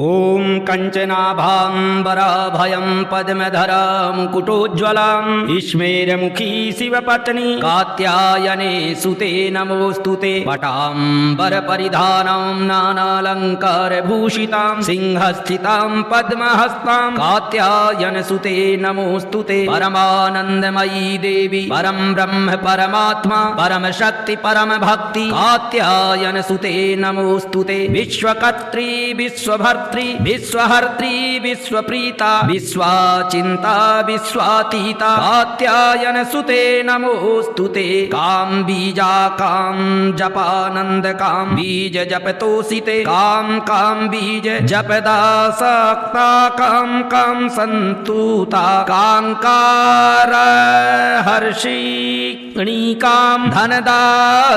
ॐ कञ्चनाभाम्बराभयं पद्मधरा मुकुटोज्ज्वलां स्मेरमुखी शिवपत्नी कात्यायने सुते नमोऽस्तु ते पटाम्बरपरिधानां नानालङ्कारभूषितां सिंहस्थितां पद्महस्तां कात्यायनसुते नमोऽस्तु ते परमानन्दमयी देवी परं ब्रह्म परमात्मा परमशक्ति परमभक्ति कात्यायनसुते नमोऽस्तु ते विश्वकर्त्री विश्वभर्त्री विश्वहर्त्री विश्वप्रीता विश्वाचिन्ता विश्वातीता कात्यायन सुते नमोऽस्तु ते कां बीजा कां जपानंद कां बीज जपतोषिते कां बीज जपदासक्ता कां संतुता कांकार हर्षिणी कां धनदा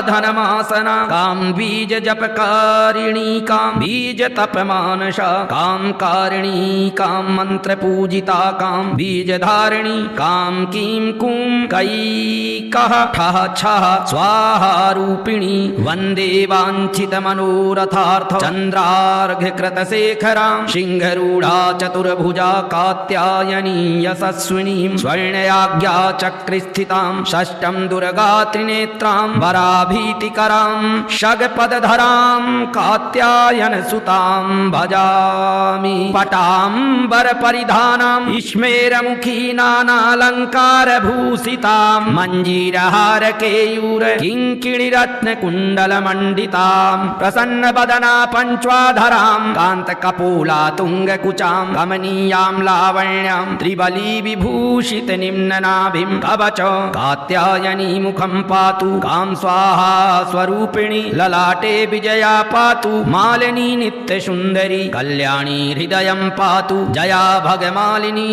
धनमासना कां बीज जपकारिणी कां बीज तपमानस कां कारिणी कां मंत्र पूजिता कां बीजधारिणी कां कीं कुं कैकः ठः छः स्वाहा रूपिणी वन्दे वाञ्छितमनोरथार्थ चन्द्रार्घ्यकृतशेखरां सिंहरूढा चतुर्भुजा कात्यायनी यशस्विनीं स्वर्णयाज्ञा चक्रिस्थितां षष्ठं दुर्गा त्रिनेत्रां वराभीतिकरां षड्पदधरां कात्यायनसुतां भजामि पटाम्बरपरिधानां स्मेरमुखी नानालङ्कारभूषितां मञ्जीरहारकेयूर किङ्किणिरत्नकुण्डलमण्डितां प्रसन्नवदना पञ्च्वाधरां कान्तकपोला तुङ्गकुचां कमनीयां लावण्यां त्रिबलीविभूषितनिम्ननाभिं कवच कात्यायनी मुखं पातु कां स्वाहा स्वरूपिणी ललाटे विजया पातु मालिनी नित्यसुन्दरी कल्याणी हृदयं पातु जया भगमालिनी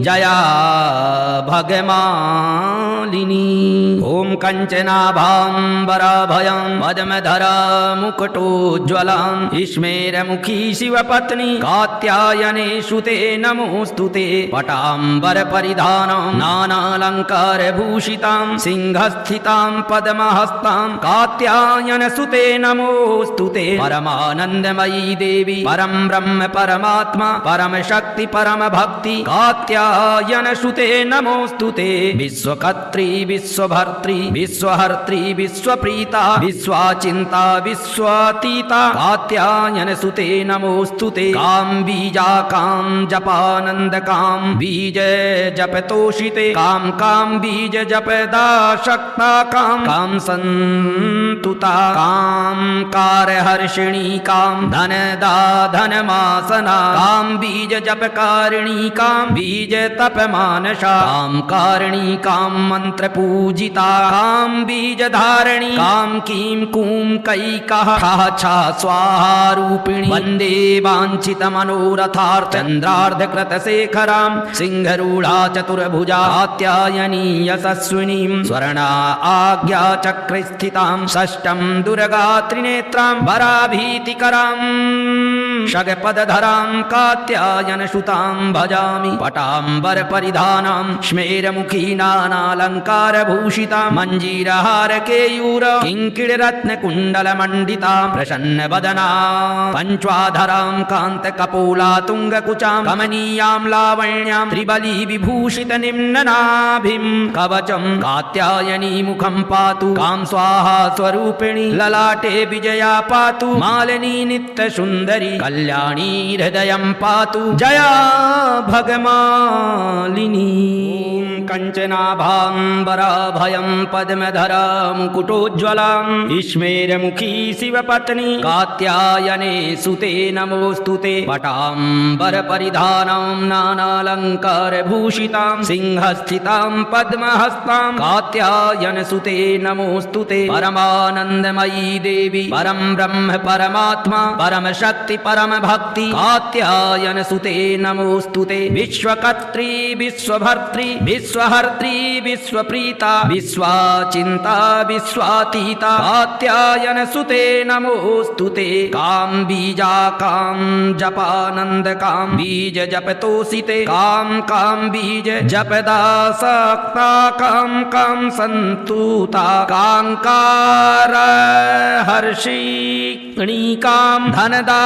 जया भगमालिनी ॐ कञ्चनाभाम्बराभयं पद्मधरा मुकुटोज्ज्वलां स्मेरमुखी शिवपत्नी कात्यायने सुते नमोऽस्तु ते पटाम्बरपरिधानां नानालङ्कारभूषितां सिंहस्थितां पद्महस्तां कात्यायनसुते नमोऽस्तु ते परमानन्दमयी देवी परं ब्रह्म परमात्मा परमशक्ति परमभक्ति कात्यायनसुते नमोऽस्तु ते विश्वकर्त्री विश्वभर्त्री विश्वहर्त्री विश्वप्रीता विश्वाचिन्ता विश्वातीता कात्यायनसुते नमोऽस्तु ते कां बीजा कां जपानंद कां बीज जपतोषिते कां बीज जपदाशक्ता कां संतुता कां कारहर्षिणी कां धनदा धनमासना कां बीज जपकारिणी कां बीज तपमानसा कां कारिणी कां मंत्र पूजिता कां बीजधारिणी कां कीं कुं कैकः ठः छः स्वाहा रूपिणी वन्दे वाञ्छितमनोरथार्थ चन्द्रार्धकृतशेखरां सिंहरूढा चतुर्भुजा कात्यायनी यशस्विनीं स्वर्णा आज्ञा चक्रिस्थितां षष्ठं दुर्गा त्रिनेत्रां वराभीतिकरां षड्पदधरां कात्यायनसुतां भजामि पटाम्बरपरिधानां स्मेरमुखी नानालङ्कारभूषितां मञ्जीरहारकेयूर किङ्किणिरत्नकुण्डलमण्डितां प्रसन्नवदना पञ्च्वाधरां कान्तकपोला तुङ्गकुचां कमनीयां लावण्यां त्रिबलीविभूषितनिम्ननाभिं कवचं कात्यायनी मुखं पातु कां स्वाहा स्वरूपिणी ललाटे विजया पातु मालिनी नित्यसुन्दरी कल्याणी हृदयं पातु जया भगमालिनी कञ्चनाभाम्बराभयं पद्मधरा मुकुटोज्ज्वलां स्मेरमुखी शिवपत्नी कात्यायने सुते नमोऽस्तु ते पटाम्बरपरिधानां नानालङ्कारभूषितां सिंहस्थितां पद्महस्तां कात्यायनसुते नमोऽस्तु ते परमानन्दमयी देवी परं ब्रह्म परमात्मा परमशक्ति परमभक्ति कात्यायनसुते नमोऽस्तु ते विश्वकर्त्री विश्वभर्त्री विश्वहर्त्री विश्वप्रीता विश्वाचिन्ता विश्वातीता कात्यायनसुते नमोऽस्तु ते कां बीजा कां जपानंद कां बीज जपतोषिते कां बीज जपदासक्ता कां संतुता कांकार हर्षिणी कां धनदा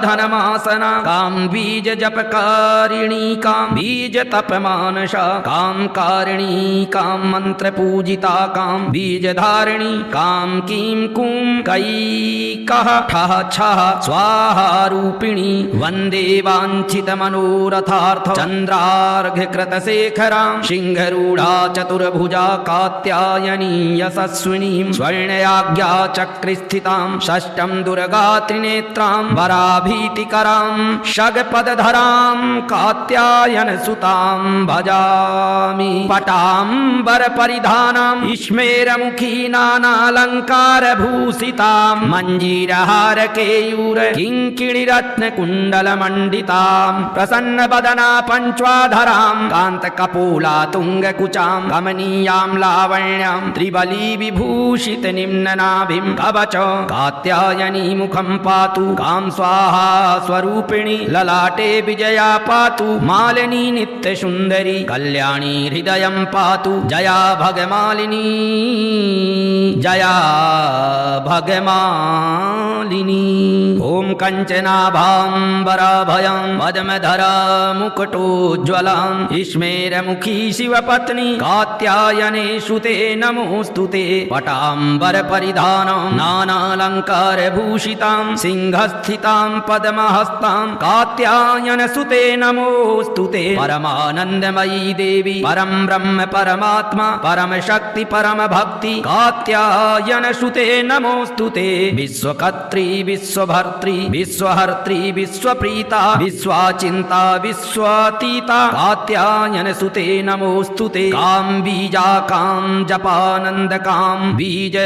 धनमासना काम बीज जपकारिणी काम बीज तपमानसा काम कारिणी काम मंत्र पूजिता काम बीज धारिणी काम कीं कुं कैकः ठः छः स्वाहा रूपिणी वंदे वांछित मनोरथार्थ चंद्रार्घ्य कृत शेखरां सिंहरूढ़ा चतुर्भुजा कात्यायनी यशस्विनीं स्वर्णयाज्ञा चक्रे स्थितां षष्ठं दुर्गा त्रिनेत्रां वराभीतिकरां षड्पदधरां कात्यायन सुतां भजामि पटाम्बर परिधानां स्मेरमुखी नानालंकार भूषितां मंजीरहार केयूर किंकिणी रत्न कुंडल मंडितां प्रसन्न बदना पंचवाधरां कांत कपोला तुंग कुचां कमनीयां लावण्यां त्रिबली विभूषित निम्ननाभिं कवच कात्यायनी मुखं पातु कां स्वाहा स्वरूपिणी ललाटे विजया पातु मालिनी नित्य सुंदरी कल्याणी हृदयं पातु जया भगमालिनी जया भगमालिनी ओम कंचनाभाम्बराभयं पद्मधरा मुकुटोज्ज्वलां स्मेरमुखी शिवपत्नी कात्यायने सुते नमोस्तुते पटाम्बर परिधानां नानालंकार भूषितां सिंहस्थितां पद्महस्तां कात्यायन सुते नमोस्तुते परमानंदमयी देवी परम ब्रह्म परमात्मा परम शक्ति परम भक्ति कात्यायन सुते नमोस्तुते विश्वकर्त्री विश्वभर्त्री विश्वहर्त्री विश्वप्रीता विश्वाचिंता विश्वातीता कात्यायन सुते नमोस्तुते काम बीजा काम जपानंद काम बीज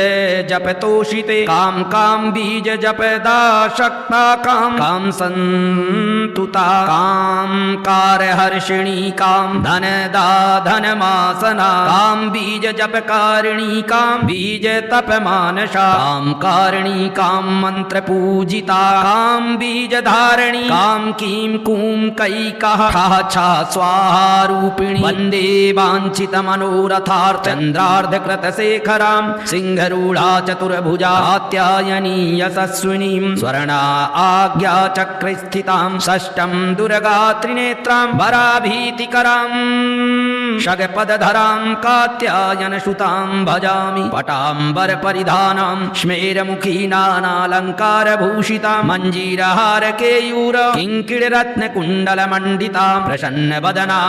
जपतोषिते काम काम बीज जपदाशक्ता काम काम संतुता काम कारहर्षिणी काम धनदा धनमासना काम बीज जपकारिणी काम बीज तपमानसा काम कारिणी काम मंत्र पूजिता काम बीज धारिणी काम कीं कुं कैकः ठः छः स्वाहा रूपिणी वंदे वांछित मनोरथार्थ चंद्रार्ध कृत शेखरां सिंहरूढ़ा चतुर्भुजा कात्यायनी यशस्विनीं स्वर्णा आज्ञा चक्रे स्थितां षष्ठं दुर्गा त्रिनेत्रां वराभीतिकरां षड्पदधरां कात्यायन सुतां भजामि पटाम्बर परिधानां स्मेरमुखी नानालंकार भूषितां मंजीरहार केयूर किंकिण रत्न कुंडल मंडितां प्रसन्न बदना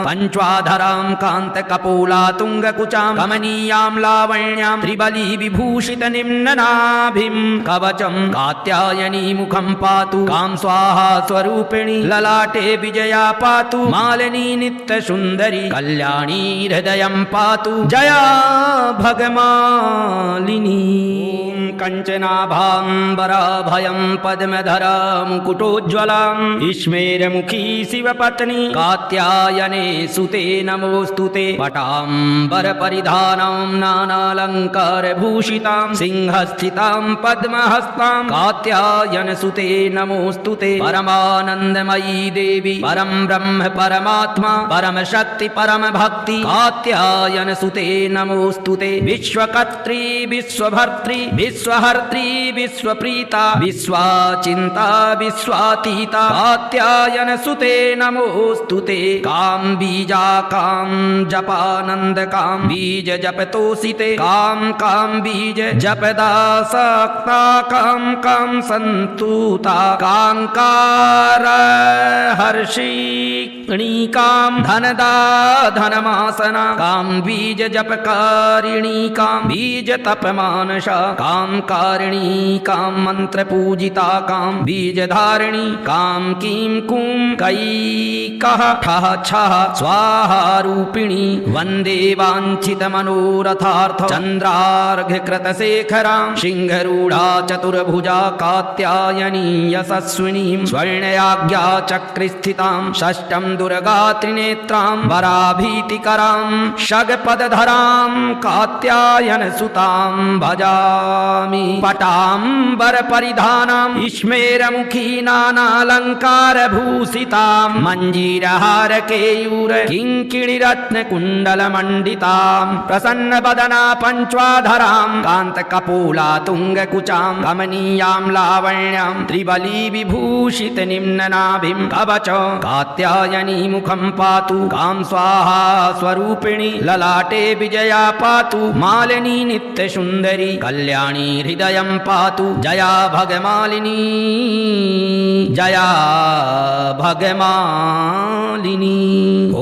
पंचवाधरां कांत कपोला तुंग कुचां कमनीयां लावण्यां त्रिबली विभूषित निम्ननाभिं कवचं कात्यायनी मुखं पातु कां स्वाहा स्वरूपिणी ललाटे विजया पातु मालिनी नित्य सुंदरी कल्याणी हृदयं पातु जया भगमालिनी कंचनाभाम्बराभयं पद्मधरा मुकुटोज्ज्वलां स्मेरमुखी शिवपत्नी कात्यायने सुते नमोस्तुते पटाम्बर परिधानां नानालंकार भूषितां सिंहस्थितां पद्महस्तां कात्यायन सुते नमोस्तुते परमानंदमयी देवी परम ब्रह्म परमात्मा परम शक्ति परम भक्ति कात्यायन सुते नमोस्तुते विश्वकर्त्री विश्वभर्त्री विश्वहर्त्री विश्वप्रीता विश्वाचिंता विश्वातीता कात्यायन सुते नमोस्तुते काम बीजा काम जपानंद काम बीज जपतोषिते काम काम बीज जपदासक्ता काम काम संतुता कांकार हर्षिणी काम धनदा धनमासना काम बीज जपकारिणी काम बीज तपमानसा काम कारिणी काम मंत्र पूजिता काम बीज धारिणी काम कीं कुं कैकः ठः छः स्वाहा रूपिणी वंदे वांछित मनोरथार्थ चंद्रार्घ्य कृत शेखरां सिंहरूढ़ा चतुर्भुजा कात्यायनी यशस्विनीं स्वर्णयाज्ञा चक्रे स्थितां षष्ठं दुर्गा त्रिनेत्रां वराभीतिकरां षट्पदधरां कात्यायन सुतां भजामि पटाम्बरपरिधानां स्मेरमुखी नानालङ्कारभूषितां मञ्जीरहारकेयूर किङ्किणिरत्नकुण्डलमण्डितां प्रसन्नवदना पञ्च्वाधरां कान्तकपोला तुङ्गकुचां कमनीयां लावण्यां त्रिबलीविभूषितनिम्ननाभिं कवच कात्यायनी मुखं पातु कां स्वाहा स्वरूपिणी ललाटे विजया पातु मालिनी नित्यसुन्दरी कल्याणी हृदयं पातु जया भगमालिनी जया भगमालिनी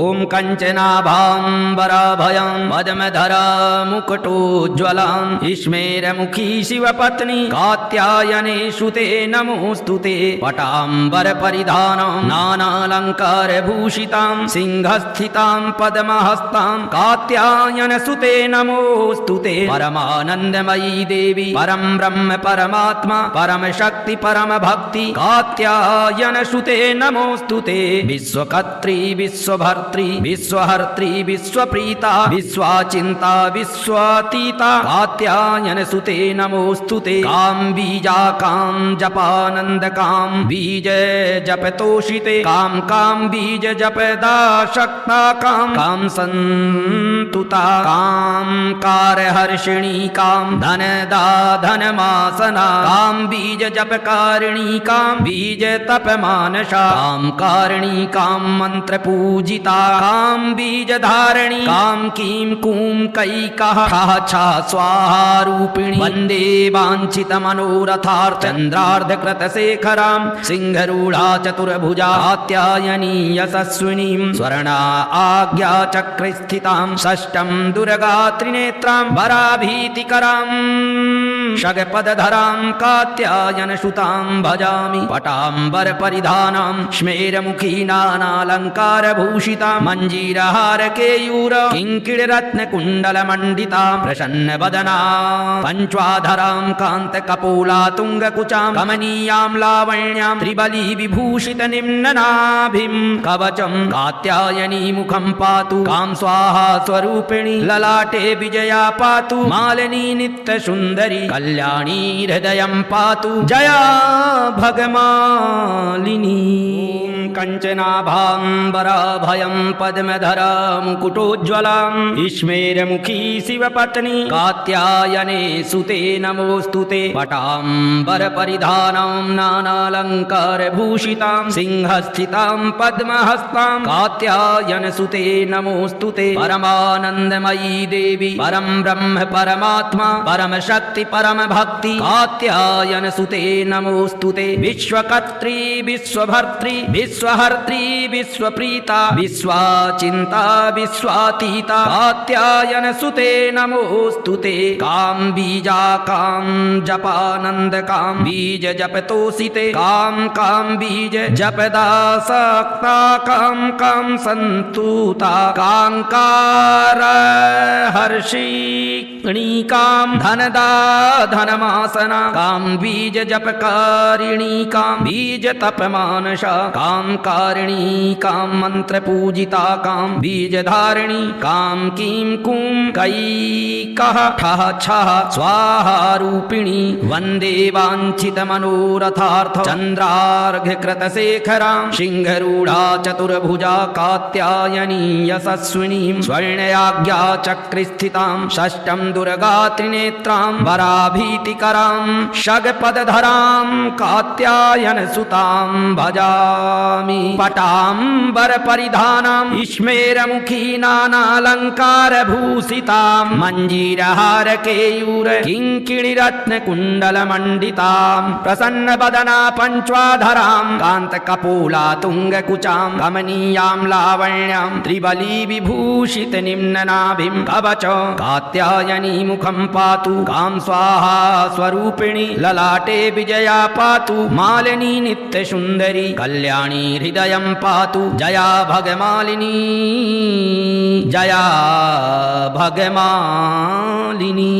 ॐ कञ्चनाभाम्बराभयं पद्मधरा मुकुटोज्ज्वलां स्मेरमुखी शिवपत्नी कात्यायने सुते नमोऽस्तु ते पटाम्बरपरिधानां नानालङ्कारभूषितां सिंहस्थितां पद्महस्तां कात्यायनसुते नमोऽस्तु ते परमानन्दमयी देवी परं ब्रह्म परमात्मा परमशक्ति परमभक्ति कात्यायनसुते नमोऽस्तु ते विश्वकर्त्री विश्वभर्त्री विश्वहर्त्री विश्वप्रीता विश्वाचिन्ता विश्वातीता कात्यायनसुते नमोऽस्तु ते कां बीजाकां जपानन्दकां बीज जपतोषिते कां कां बीज जपदाशक्ता कां सन्तुता कां कारहर्षिणी कां धनदा धनमासना कां बीज जपकारिणी कां बीज तपमानसा कां कारिणी कां मन्त्रपूजिता कां बीजधारिणी कां कीं कूं कैकः छा स्वाहा रूपिणी वन्दे वाञ्छितमनोरथार्थ चन्द्रार्धकृतशेखरां सिंहरूढा चतुर्भुजा कात्यायनी यशस्विनीं स्वर्णा आज्ञाचक्रे षष्ठं दुर्गा त्रिनेत्रां वराभीतिकरां षट्पदधरां कात्यायनसुतां भजामि पटाम्बरपरिधानां स्मेरमुखी नानालङ्कारभूषितां मञ्जीरहारकेयूर किङ्किणिरत्नकुण्डलमण्डितां प्रसन्नवदना पञ्च्वाधरां कान्तकपोला तुङ्गकुचां कमनीयां लावण्यां त्रिबलीविभूषितनिम्ननाभिं कवचं कात्यायनी मुखं पातु कां स्वाहा स्वरूपिणी ललाटे विजया पातु मालिनी नित्यसुन्दरी कल्याणी हृदयं पातु जया भगमालिनी कञ्चनाभाम्बराभयं पद्मधरा मुकुटोज्ज्वलां स्मेरमुखी शिवपत्नी कात्यायने सुते नमोऽस्तु ते पटाम्बरपरिधानां नानालङ्कारभूषितां सिंहस्थितां पद्महस्तां कात्यायनसुते नमोऽस्तु ते परमानन्दमयी देवी परं ब्रह्म परमात्मा परमशक्ति परमभक्ति कात्यायनसुते नमोऽस्तु ते विश्वकर्त्री विश्वभर्त्री विश्वहर्त्री विश्वप्रीता विश्वाचिन्ता विश्वातीता कात्यायनसुते नमोऽस्तु ते कां बीजाकां जपानन्दकां बीज जपतोषिते कां कां बीज जपदासक्ता कां सन्तुता कां कारहर्षिणी कां धनदा धनमासना कां बीज जपकारिणी कां बीज तपमानसा कां कारिणी कां मन्त्रपूजिता कां बीजधारिणी कां कीं कूं कैकः ठः छः स्वाहा रूपिणी वन्दे वाञ्छितमनोरथार्थ चन्द्रार्घ्यकृतशेखरां सिंहरूढा चतुर्भुजा कात्यायनी यशस्विनीं स्वर्णयाज्ञाचक्रिस्थितां षष्ठं दुर्गा त्रिनेत्रां वराभीतिकरां षट्पदधरां कात्यायनसुतां भजामि पटाम्बरपरिधानां स्मेरमुखी नानालङ्कारभूषितां मञ्जीरहारकेयूर किङ्किणिरत्नकुण्डलमण्डितां प्रसन्नवदना पञ्च्वाधरां कान्तकपोला तुङ्गकुचां कमनीयां लावण्यां त्रिबलीविभूषितनिम्ननाभिं कवच कात्यायनी मुखं पातु कां स्वाहा स्वरूपिणी ललाटे विजया पातु मालिनी नित्यसुन्दरी कल्याणी हृदयं पातु जया भगमालिनी जया भगमालिनी।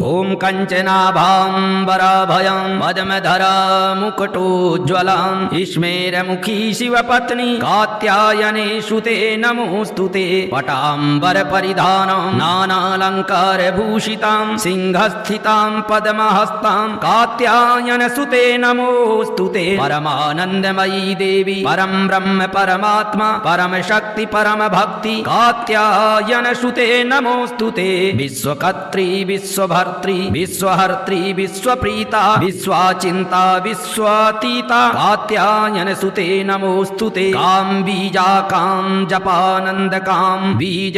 ॐ कञ्चनाभाम्बराभयं पद्मधरा मुकुटोज्ज्वलां स्मेरमुखी शिवपत्नी कात्यायने सुते नमोऽस्तु ते। पटाम्बरपरिधानां नानालङ्कारभूषितां सिंहस्थितां पद्महस्तां कात्यायनसुते नमोऽस्तु ते। परमानन्दमयी देवी परं ब्रह्म परमात्मा परमशक्ति परमभक्ति कात्यायनसुते नमोऽस्तु ते। विश्वकर्त्री विश्वभर्त्री विश्वहर्त्री विश्वप्रीता विश्वाचिन्ता विश्वातीता कात्यायनसुते नमोऽस्तु ते। कां बीजा कां जपानन्द कां बीज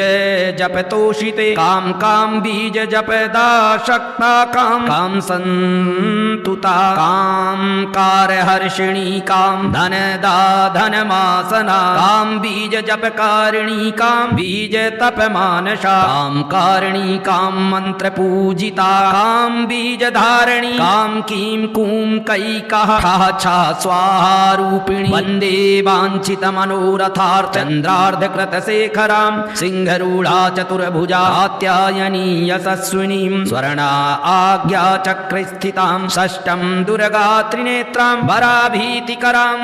जपतोषिते कां कां बीज जपदाशक्ता कां कां सन्तुता कां कारहर्षिणी कां धनदा धनमासना कां बीज जपकारिणी कां बीज तपमानसा कां कारिणी कां मन्त्रपूजिता कां बीजधारिणी कां कीं कूं कैकः ठः छः स्वाहा रूपिणी। वन्दे वाञ्छितमनोरथार्थ चन्द्रार्धकृतशेखरां सिंहरूढा चतुर्भुजा कात्यायनी यशस्विनीं स्वर्णा आज्ञा चक्रस्थितां षष्ठं दुर्गा त्रिनेत्रां वराभीतिकरां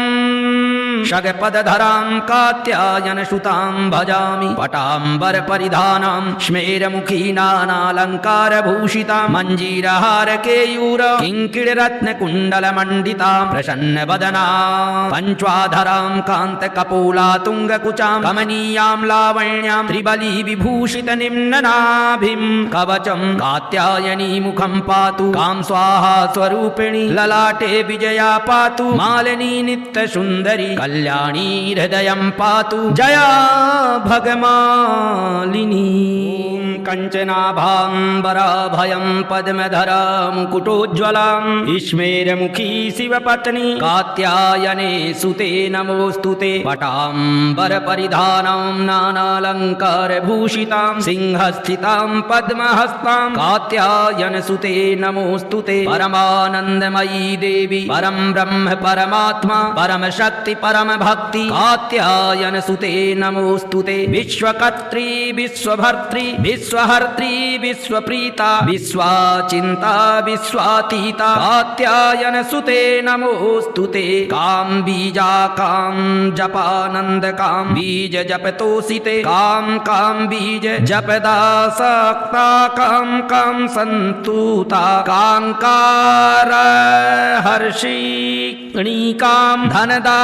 षड्पदधरां कात्यायनसुतां भजामि। पटाम्बरपरिधानां स्मेरमुखी नानालङ्कारभूषितां मञ्जीरहारकेयूर किङ्किणरत्नकुण्डलमण्डितां प्रसन्नवदना पञ्च्वाधरां कान्तकपोला तुङ्गकुचां कमनीयां लावण्यां त्रिबलिविभूषितनिम्ननाभिं कवचं कात्यायनी मुखं पातु कां स्वाहा स्वरूपिणी ललाटे विजया पातु मालिनी नित्यसुन्दरी कल्याणी हृदयं पातु जया भगमालिनी। कञ्चनाभाम्बराभयं पद्मधरा मुकुटोज्ज्वलां स्मेरमुखी शिवपत्नी कात्यायने सुते नमोऽस्तु ते। पटाम्बरपरिधानां नानालङ्कारभूषितां सिंहस्थितां पद्महस्तां कात्यायनसुते नमोऽस्तु ते। परमानन्दमयी देवी परं ब्रह्म परमात्मा परमशक्ति परमभक्ति कात्यायनसुते नमोऽस्तु ते। विश्वकर्त्री विश्वभर्त्री विश्वहर्त्री विश्वप्रीता विश्वाचिन्ता विश्वातीता कात्यायनसुते नमोऽस्तु ते। कां बीजा कां जपानन्द कां बीज जपतोषिते कां कां बीज जपदासक्ता कां कां सन्तुता कां कारहर्षिणी कां धनदा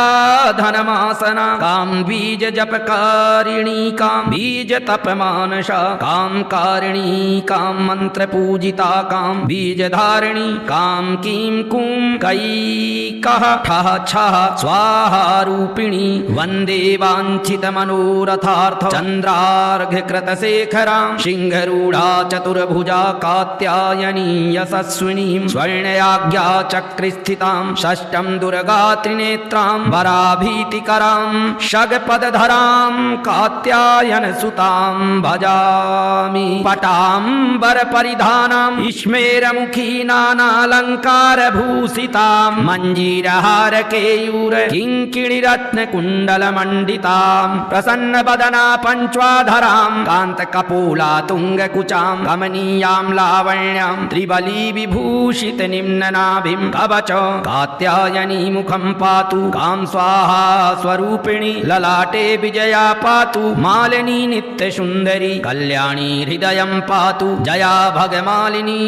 धनमासना कां बीज जपकारिणी कां बीज तपमानसा कां कारिणी कां मन्त्रपूजिता कां बीजधारिणी कां कीं कूं कैकः ठः छः स्वाहा रूपिणी। वन्दे वाञ्छितमनोरथार्थ चन्द्रार्घकृतशेखरां सिंहरूढा चतुर्भुजा कात्यायनी यशस्विनीं स्वर्णयाज्ञा चक्रस्थितां षष्ठं दुर्गा त्रिनेत्रां वराभीतिकरां षड्पदधरां कात्यायनसुतां भजामि। पटाम्बरपरिधानां स्मेरमुखी नानालङ्कारभूषितां मञ्जीरहारकेयूर किङ्किणिरत्नकुण्डलमण्डितां प्रसन्नवदना पञ्च्वाधरां कान्तकपोला तुङ्गकुचां कमनीयां लावण्यां त्रिबलिविभूषितनिम्ननाभिं कवच कात्यायनी मुखं पातु कां स्वाहा स्वरूपिणी ललाटे विजया पातु मालिनी नित्यसुन्दरी कल्याणी हृदयं पातु जया भगमालिनी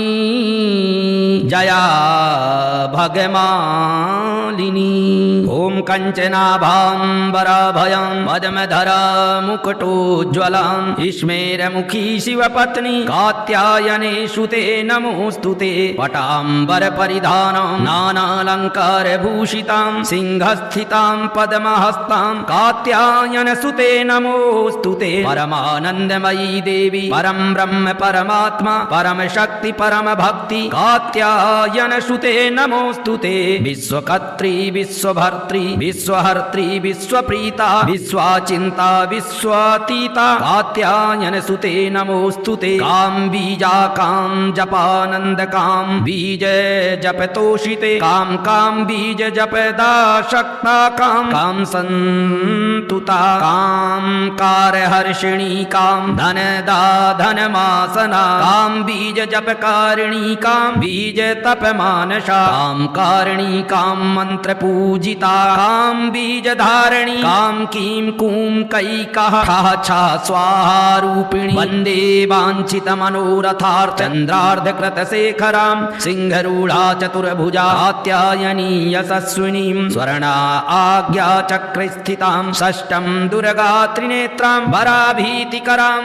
जया भगमालिनी। ॐ कञ्चनाभाम्बराभयं पद्मधरा मुकुटोज्ज्वलां स्मेरमुखी शिवपत्नी कात्यायने सुते नमोऽस्तु ते। पटाम्बरपरिधानां नानालङ्कारभूषितां सिंहस्थितां पद्महस्तां कात्यायनसुते नमोऽस्तु ते। परमानन्दमयी देवी परं ब्रह्म परमात्मा परमशक्ति परमभक्ति कात्यायनसुते नमोऽस्तु ते। विश्वकर्त्री विश्वभर्त्री विश्वहर्त्री विश्वप्रीता विश्वाचिन्ता विश्वातीता कात्यायनसुते नमोऽस्तु ते। कां बीजा कां जपानन्द कां बीज जपतोषिते कां कां बीज जपदाशक्ता कां सन्तुता कां कारहर्षिणी कां धनदा धनमासना कां बीज जपकारिणी कां बीज तपमानसा कां कारिणी कां मंत्रपूजिता कां बीजधारिणी कां कीं कूं कैकः छा स्वाहा रूपिणी वन्दे वाञ्छितमनोरथार्थ चन्द्रार्धकृतशेखरां सिंहरूढा चतुर्भुजा कात्यायनी यशस्विनीं स्वर्णा आज्ञा चक्रे स्थितां षष्ठं दुर्गा त्रिनेत्रां वराभीतिकरां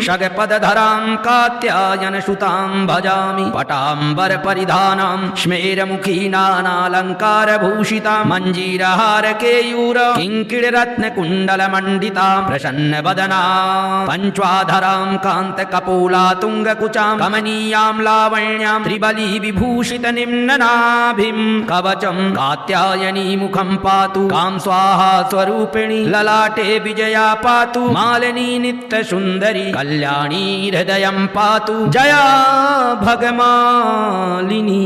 षड्पदधरां कात्यायनसुतां भजामि पटाम्बरपरिधानां स्मेरमुखी नानालङ्कारभूषितां मञ्जीरहारकेयूर किङ्किणरत्नकुण्डलमण्डितां प्रसन्नवदना पञ्च्वाधरां कान्तकपोला तुङ्गकुचां कमनीयां लावण्यां त्रिबलिविभूषितनिम्ननाभिं कवचं कात्यायनी मुखं पातु कां स्वाहा स्वरूपिणी ललाटे विजया पातु मालिनी नित्यसुन्दरी कल्याणी हृदयं पातु जया भगमालिनी।